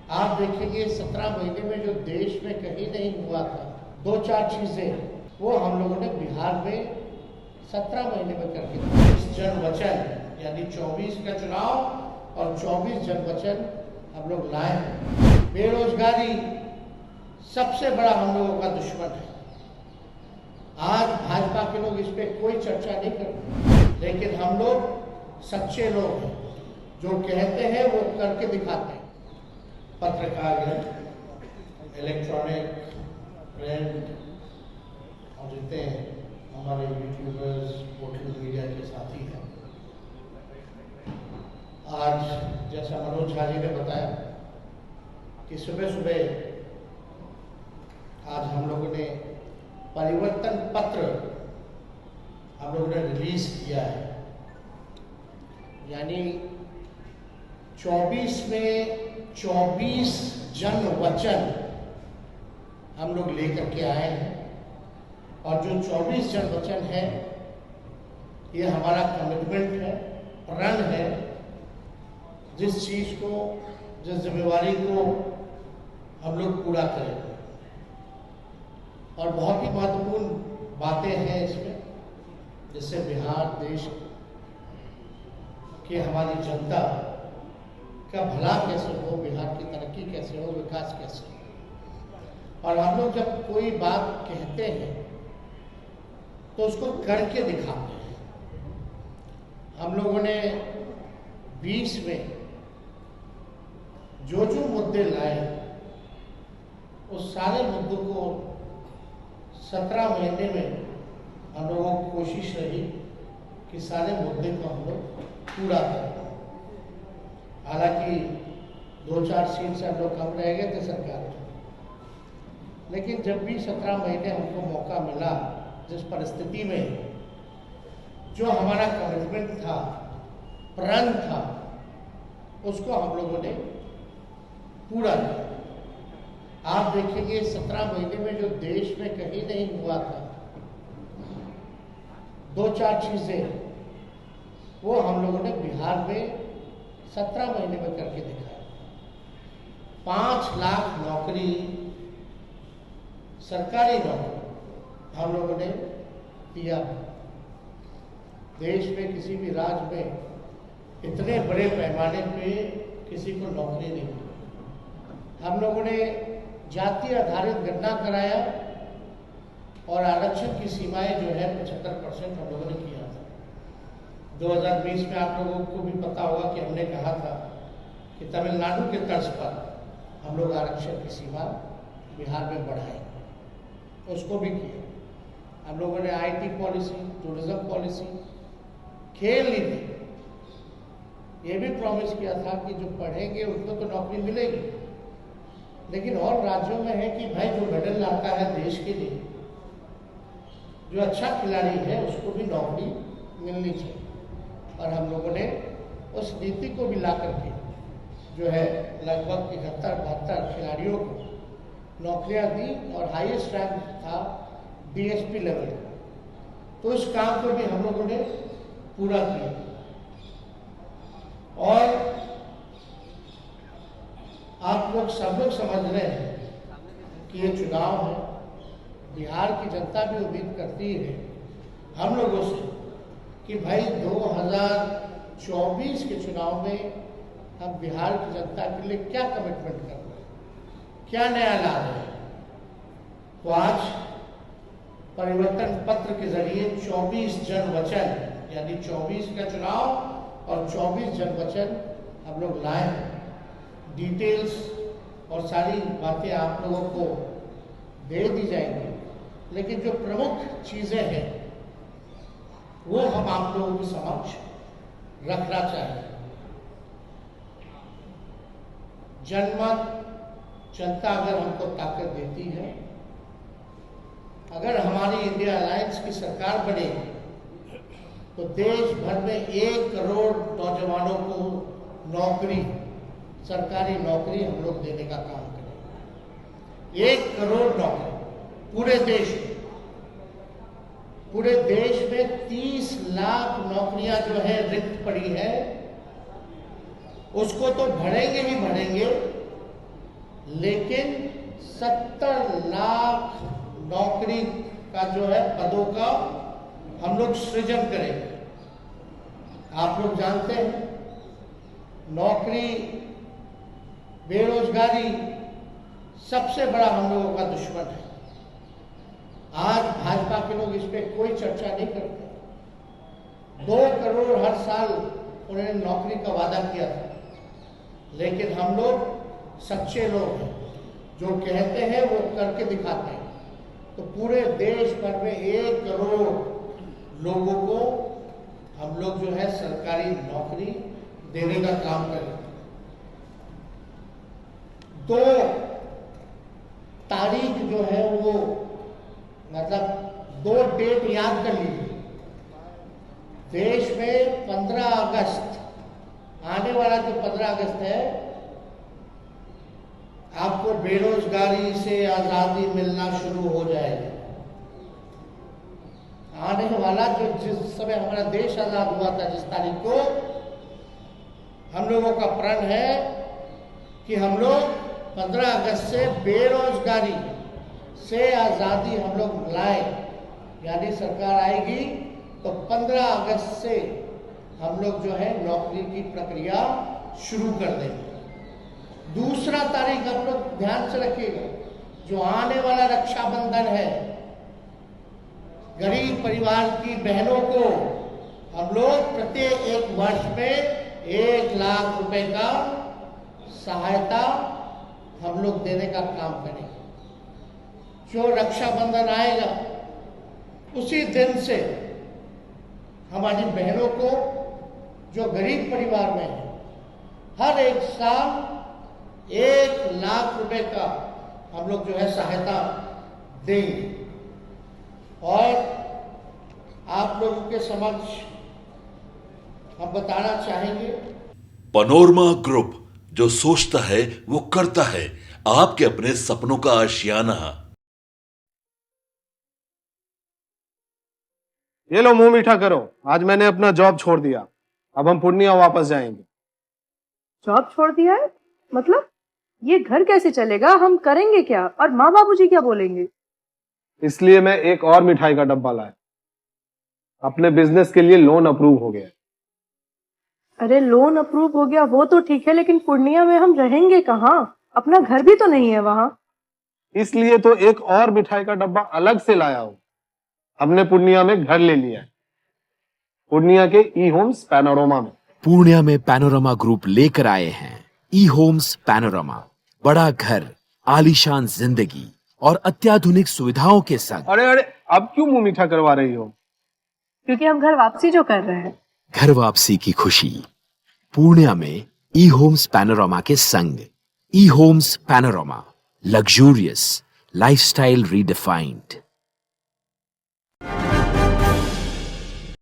आप देखेंगे 17 महीने में जो देश में कहीं नहीं हुआ था, 2-4 चीजें वो हम लोगों ने बिहार में 17 महीने में करके इस जन वचन यानी 24 का चुनाव और 24 जन वचन हम लोग लाए हैं। बेरोजगारी सबसे बड़ा हम लोगों का दुश्मन है। आज भाजपा के लोग इस पर कोई चर्चा नहीं करते, लेकिन हम लोग सच्चे लोग हैं, जो कहते हैं वो करके दिखाते हैं। पत्रकारिता, इलेक्ट्रॉनिक, प्रिंट और जितने हमारे यूट्यूबर्स, सोशल मीडिया के साथी हैं, आज जैसा मनोज झा जी ने बताया कि सुबह सुबह आज हम लोगों ने परिवर्तन पत्र हम लोगों ने रिलीज किया है। यानी 24 में 24 जन वचन हम लोग लेकर के आए हैं, और जो 24 जन वचन है ये हमारा कमिटमेंट है, प्रण है। जिस चीज को, जिस जिम्मेवारी को हम लोग पूरा करें, और बहुत ही महत्वपूर्ण बातें हैं इसमें, जिससे बिहार देश की हमारी जनता का भला कैसे हो, बिहार की तरक्की कैसे हो, विकास कैसे हो। और हम लोग जब कोई बात कहते हैं तो उसको करके दिखाते हैं। हम लोगों ने 20 में जो मुद्दे लाए, उस सारे मुद्दों को 17 महीने में हम लोगों की कोशिश रही कि सारे मुद्दे को हम लोग पूरा करें। हालांकि 2-4 सीट से हम लोग कम रह गए थे सरकार में, लेकिन जब भी 17 महीने हमको मौका मिला, जिस परिस्थिति में जो हमारा कमिटमेंट था, प्रण था, उसको हम लोगों ने पूरा किया। आप देखेंगे 17 महीने में जो देश में कहीं नहीं हुआ था, 2-4 चीजें वो हम लोगों ने बिहार में 17 महीने में करके दिखाया। 5 लाख नौकरी, सरकारी नौकरी हम लोगों ने दिया। देश में किसी भी राज्य में इतने बड़े पैमाने पे किसी को नौकरी नहीं मिली। हम लोगों ने जाति आधारित गणना कराया और आरक्षण की सीमाएं जो है 75% हम लोगों ने किया था। 2020 में आप लोगों को भी पता होगा कि हमने कहा था कि तमिलनाडु के तर्ज पर हम लोग आरक्षण की सीमा बिहार में बढ़ाएंगे, उसको भी किया। हम लोगों ने आईटी पॉलिसी, टूरिज्म पॉलिसी, खेल नीति, ये भी प्रॉमिस किया था कि जो पढ़ेंगे उनको तो नौकरी मिलेगी, लेकिन और राज्यों में है कि भाई जो मेडल लाता है देश के लिए, जो अच्छा खिलाड़ी है, उसको भी नौकरी मिलनी चाहिए। और हम लोगों ने उस नीति को भी ला करके जो है लगभग 71-72 खिलाड़ियों को नौकरियां दी, और हाईएस्ट रैंक था डीएसपी लेवल। तो इस काम को भी हम लोगों ने पूरा किया। और आप लोग सब लोग समझ रहे हैं कि ये चुनाव है, बिहार की जनता भी उम्मीद करती है हम लोगों से कि भाई 2024 के चुनाव में हम बिहार की जनता के लिए क्या कमिटमेंट कर रहे हैं, क्या नया ला रहे हैं। तो आज परिवर्तन पत्र के जरिए 24 जन वचन यानी 24 का चुनाव और 24 जन वचन हम लोग लाए हैं। डिटेल्स और सारी बातें आप लोगों को दे दी जाएंगी, लेकिन जो प्रमुख चीजें हैं वो हम आप लोगों के समक्ष रखना चाहिए। जनमत, जनता अगर हमको ताकत देती है, अगर हमारी इंडिया अलायंस की सरकार बनेगी, तो देश भर में 1 करोड़ नौजवानों को नौकरी, सरकारी नौकरी हम लोग देने का काम करेंगे। 1 करोड़ नौकरी पूरे देश में। पूरे देश में 30 लाख नौकरियां जो है रिक्त पड़ी है, उसको तो भरेंगे ही भरेंगे, लेकिन 70 लाख नौकरी का जो है पदों का हम लोग सृजन करेंगे। आप लोग जानते हैं नौकरी, बेरोजगारी सबसे बड़ा हम लोगों का दुश्मन है। आज भाजपा के लोग इस पे कोई चर्चा नहीं करते। 2 करोड़ हर साल उन्होंने नौकरी का वादा किया था, लेकिन हम लोग सच्चे लोग हैं, जो कहते हैं वो करके दिखाते हैं। तो पूरे देश भर में 1 करोड़ लोगों को हम लोग जो है सरकारी नौकरी देने का काम करें। 2 तारीख जो है वो मतलब 2 डेट याद कर लीजिए। देश में 15 अगस्त, आने वाला जो 15 अगस्त है, आपको बेरोजगारी से आजादी मिलना शुरू हो जाएगा। आने वाला जो जिस समय हमारा देश आजाद हुआ था, जिस तारीख को, हम लोगों का प्रण है कि हम लोग 15 अगस्त से बेरोजगारी से आजादी हम लोग लाए। यानी सरकार आएगी तो 15 अगस्त से हम लोग जो है नौकरी की प्रक्रिया शुरू कर देंगे। दूसरा तारीख आप लोग ध्यान से रखिएगा, जो आने वाला रक्षाबंधन है, गरीब परिवार की बहनों को हम लोग प्रत्येक 1 वर्ष में 1 लाख रुपए का सहायता हम लोग देने का काम करेंगे। जो रक्षाबंधन आएगा उसी दिन से हमारी बहनों को, जो गरीब परिवार में है, हर 1 साल 1 लाख रुपए का हम लोग जो है सहायता देंगे। और आप लोगों के समक्ष हम बताना चाहेंगे, पैनोरमा ग्रुप, जो सोचता है वो करता है। आपके अपने सपनों का आशियाना। ये लो, मुंह मीठा करो। आज मैंने अपना जॉब छोड़ दिया, अब हम पूर्णिया वापस जाएंगे। जॉब छोड़ दिया है? मतलब ये घर कैसे चलेगा? हम करेंगे क्या? और माँ बाबूजी क्या बोलेंगे? इसलिए मैं एक और मिठाई का डब्बा लाया। अपने बिजनेस के लिए लोन अप्रूव हो गया। अरे लोन अप्रूव हो गया वो तो ठीक है, लेकिन पूर्णिया में हम रहेंगे कहाँ? अपना घर भी तो नहीं है वहां। इसलिए तो एक और मिठाई का डब्बा अलग से लाया हूं। हमने पूर्णिया में घर ले लिया है, पूर्णिया के ई होम्स पैनोरमा में। पूर्णिया में पैनोरमा ग्रुप लेकर आए हैं ई होम्स पैनोरमा। बड़ा घर, आलीशान जिंदगी और अत्याधुनिक सुविधाओं के संग। अरे अब क्यों मुंह मीठा करवा रही हो? क्योंकि हम घर वापसी जो कर रहे हैं। घर वापसी की खुशी पूर्णिया में ई होम्स पैनोरमा के संग। E homes panorama, luxurious lifestyle redefined.